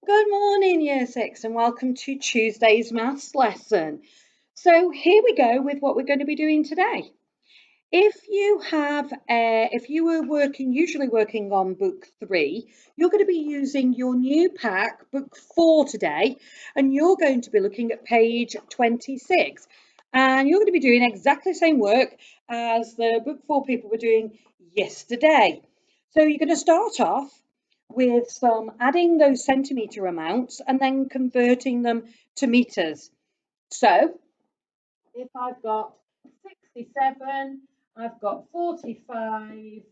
Good morning, Year 6, and welcome to Tuesday's maths lesson. So here we go with what we're going to be doing today. If you were usually working on book 3, you're going to be using your new pack, book 4 today, and you're going to be looking at page 26. And you're going to be doing exactly the same work as the book 4 people were doing yesterday. So you're going to start off with some adding those centimetre amounts and then converting them to metres. So if I've got 67, I've got 45,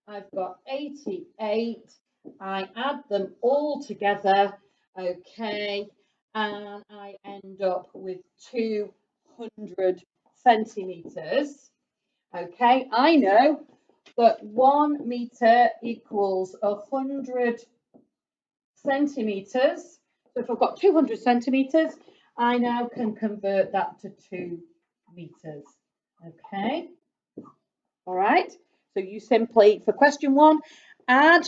I've got 88, I add them all together, okay, and I end up with 200 centimetres. Okay, I know that 1 metre equals 100 centimetres. So if I've got 200 centimetres, I now can convert that to 2 meters. Okay. All right. So you simply, for question 1, add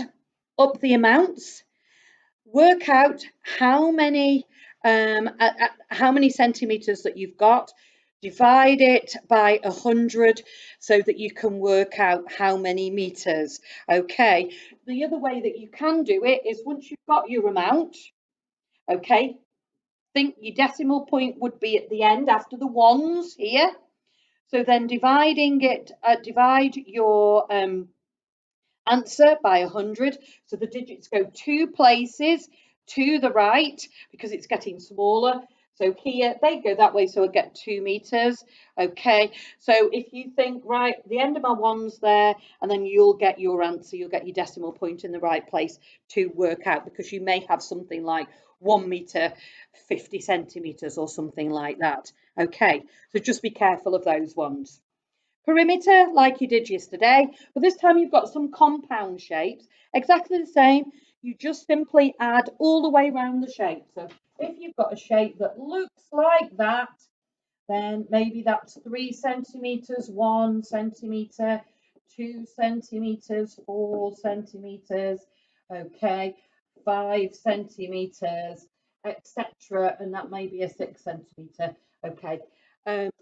up the amounts, work out how many centimeters that you've got, divide it by 100 so that you can work out how many meters. Okay. The other way that you can do it is once you've got your amount, okay, think your decimal point would be at the end after the ones here. So then divide your answer by 100. So the digits go 2 places to the right because it's getting smaller. So here they go that way, so I get 2 meters. Okay, so if you think, right, the end of my one's there, and then you'll get your answer, you'll get your decimal point in the right place to work out, because you may have something like 1 meter 50 centimeters or something like that. Okay, so just be careful of those ones. Perimeter, like you did yesterday, but this time you've got some compound shapes, exactly the same. You just simply add all the way around the shape. So if you've got a shape that looks like that, then maybe that's 3 centimeters, 1 centimeter, 2 centimeters, 4 centimeters, okay, 5 centimeters, etc. And that may be a 6 centimeter, okay.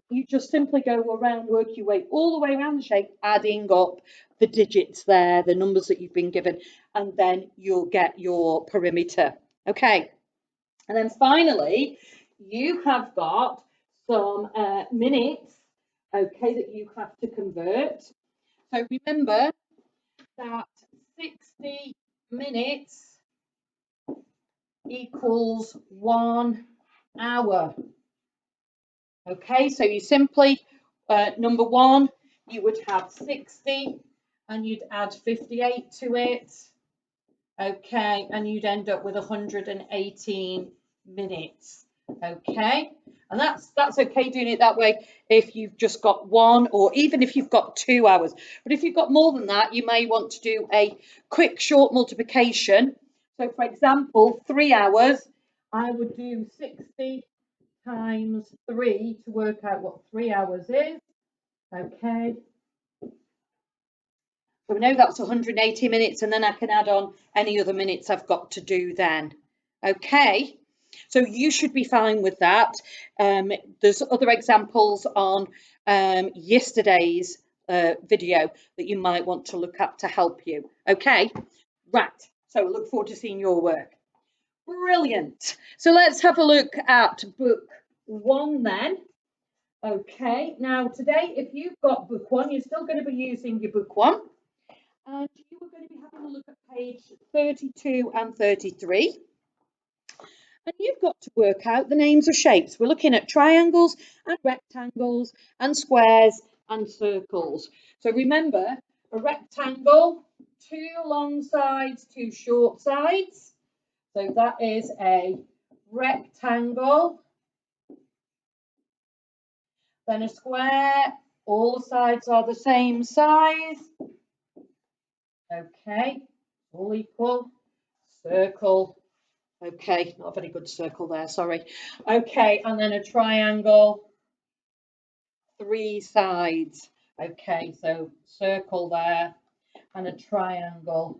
You just simply go around, work your way all the way around the shape, adding up the digits there, the numbers that you've been given, and then you'll get your perimeter. Okay, and then finally, you have got some minutes, okay, that you have to convert. So remember that 60 minutes equals 1 hour. Okay, so you simply, number 1, you would have 60 and you'd add 58 to it. Okay, and you'd end up with 118 minutes. Okay, and that's okay doing it that way if you've just got 1, or even if you've got 2 hours. But if you've got more than that, you may want to do a quick short multiplication. So for example, 3 hours, I would do 60 times 3 to work out what 3 hours is. Okay. So we know that's 180 minutes, and then I can add on any other minutes I've got to do then. Okay. So you should be fine with that. There's other examples on yesterday's video that you might want to look at to help you. Okay. Right. So I look forward to seeing your work. Brilliant. So let's have a look at book 1 then. Okay, now today, if you've got book 1, you're still going to be using your book 1. And you are going to be having a look at page 32 and 33. And you've got to work out the names of shapes. We're looking at triangles and rectangles and squares and circles. So remember, a rectangle, 2 long sides, 2 short sides. So that is a rectangle. Then a square, all the sides are the same size. Okay, all equal. Circle. Okay, not a very good circle there, sorry. Okay, and then a triangle, 3 sides. Okay, so circle there and a triangle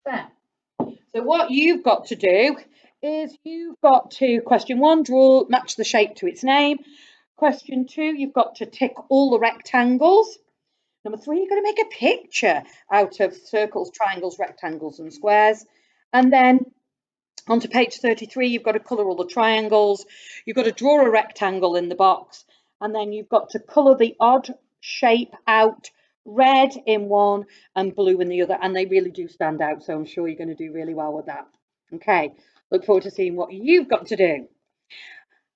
there. So what you've got to do is you've got to, question 1, match the shape to its name. Question 2, you've got to tick all the rectangles. Number 3, you're going to make a picture out of circles, triangles, rectangles and squares. And then onto page 33, you've got to colour all the triangles. You've got to draw a rectangle in the box. And then you've got to colour the odd shape out, red in one and blue in the other. And they really do stand out. So I'm sure you're going to do really well with that. Okay, look forward to seeing what you've got to do.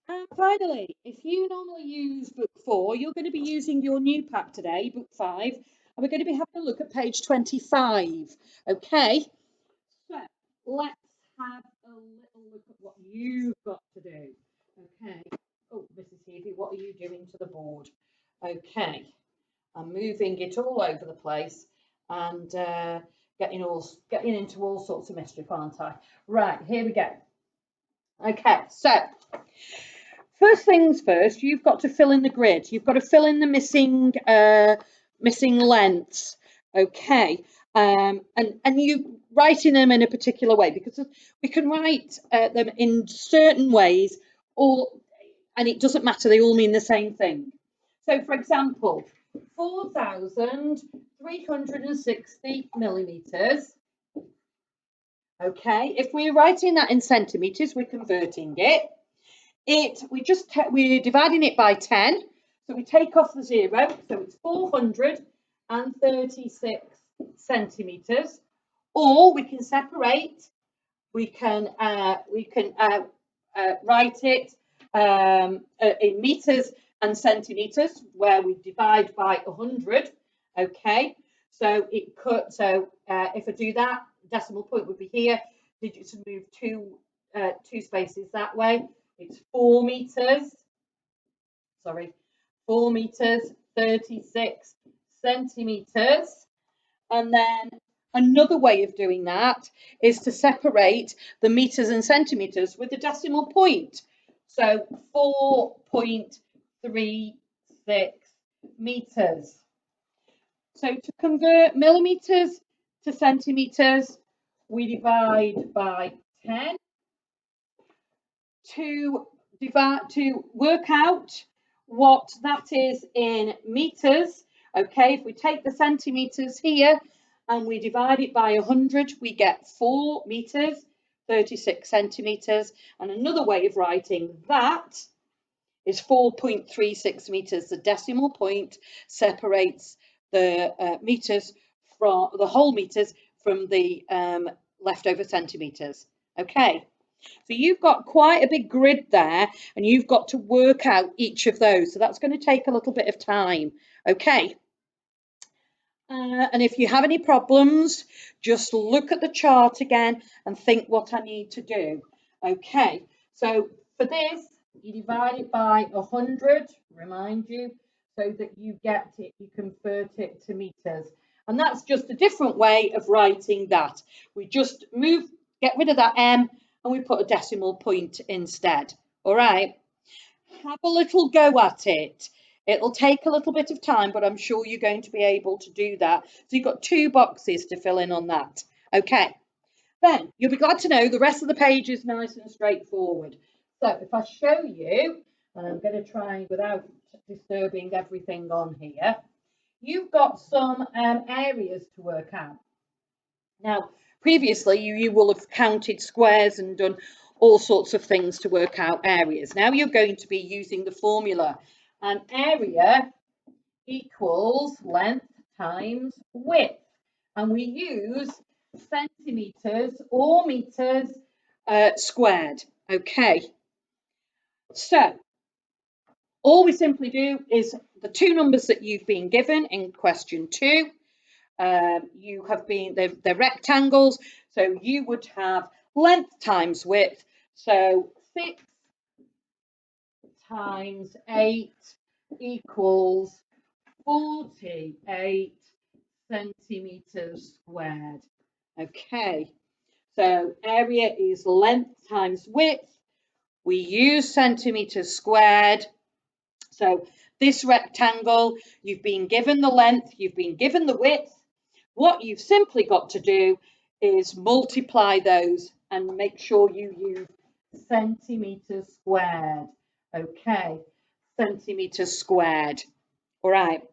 And finally, if you normally use book 4, you're going to be using your new pack today, book 5, and we're going to be having a look at page 25. Okay, so let's have a little look at what you've got to do. Okay, oh, Mrs. Heavey, what are you doing to the board? Okay, I'm moving it all over the place and getting into all sorts of mischief, aren't I? Right, here we go. Okay, so first things first, you've got to fill in the grid. You've got to fill in the missing lengths. Okay, and you writing them in a particular way, because we can write them in certain ways, and it doesn't matter. They all mean the same thing. So, for example, 4,360 millimeters. Okay, if we're writing that in centimeters, we're converting it. We're dividing it by 10, so we take off the 0, so it's 436 centimeters. Or we can separate. We can write it in meters and centimeters, where we divide by 100. Okay, so if I do that, decimal point would be here. Digits would move two spaces that way. It's 4 meters. Sorry, 4 meters, 36 centimeters. And then another way of doing that is to separate the meters and centimeters with a decimal point. So 4.36 meters. So to convert millimeters to centimeters, we divide by 10. To work out what that is in meters, okay, if we take the centimeters here and we divide it by 100, we get 4 meters, 36 centimeters. And another way of writing that is 4.36 meters. The decimal point separates the meters from the whole meters from the leftover centimeters. Okay. So you've got quite a big grid there, and you've got to work out each of those. So that's going to take a little bit of time. Okay. And if you have any problems, just look at the chart again and think what I need to do. Okay. So for this, you divide it by 100, remind you, so that you get it, you convert it to meters. And that's just a different way of writing that. We just get rid of that M, and we put a decimal point instead. All right, have a little go at it. It'll take a little bit of time, but I'm sure you're going to be able to do that. So you've got 2 boxes to fill in on that. Okay, then you'll be glad to know the rest of the page is nice and straightforward. So if I show you, and I'm going to try without disturbing everything on here, you've got some areas to work out. Now, previously, you will have counted squares and done all sorts of things to work out areas. Now you're going to be using the formula. An area equals length times width. And we use centimetres or metres squared. Okay. So, all we simply do is the 2 numbers that you've been given in question 2. They're rectangles, so you would have length times width. So 6 times 8 equals 48 centimeters squared. Okay, so area is length times width. We use centimeters squared. So this rectangle, you've been given the length, you've been given the width. What you've simply got to do is multiply those and make sure you use centimetres squared. Okay, centimetres squared. All right.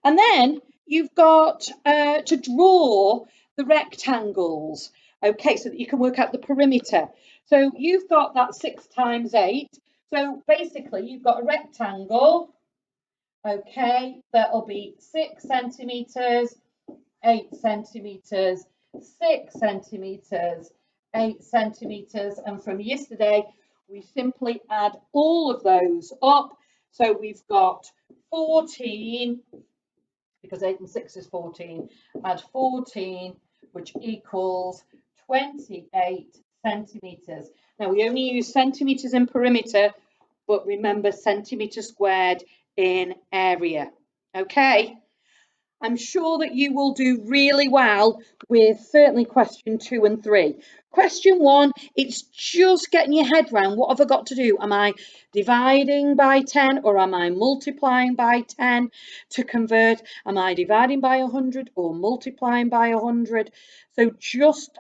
And then you've got to draw the rectangles, okay, so that you can work out the perimeter. So you've got that 6 times 8. So basically, you've got a rectangle, okay, that'll be 6 centimetres, 8 centimetres, 6 centimetres, 8 centimetres. And from yesterday, we simply add all of those up. So we've got 14, because 8 and 6 is 14, add 14, which equals 28 centimetres. Now, we only use centimetres in perimeter, but remember centimetre squared in area. Okay, I'm sure that you will do really well with certainly question 2 and 3. Question 1, it's just getting your head round. What have I got to do? Am I dividing by 10 or am I multiplying by 10 to convert? Am I dividing by 100 or multiplying by 100? So just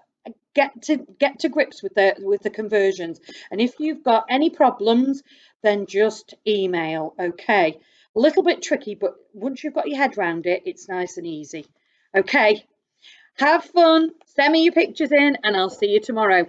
get to grips with the conversions. And if you've got any problems, then just email. Okay. A little bit tricky, but once you've got your head around it, it's nice and easy. Okay, have fun, send me your pictures in, and I'll see you tomorrow.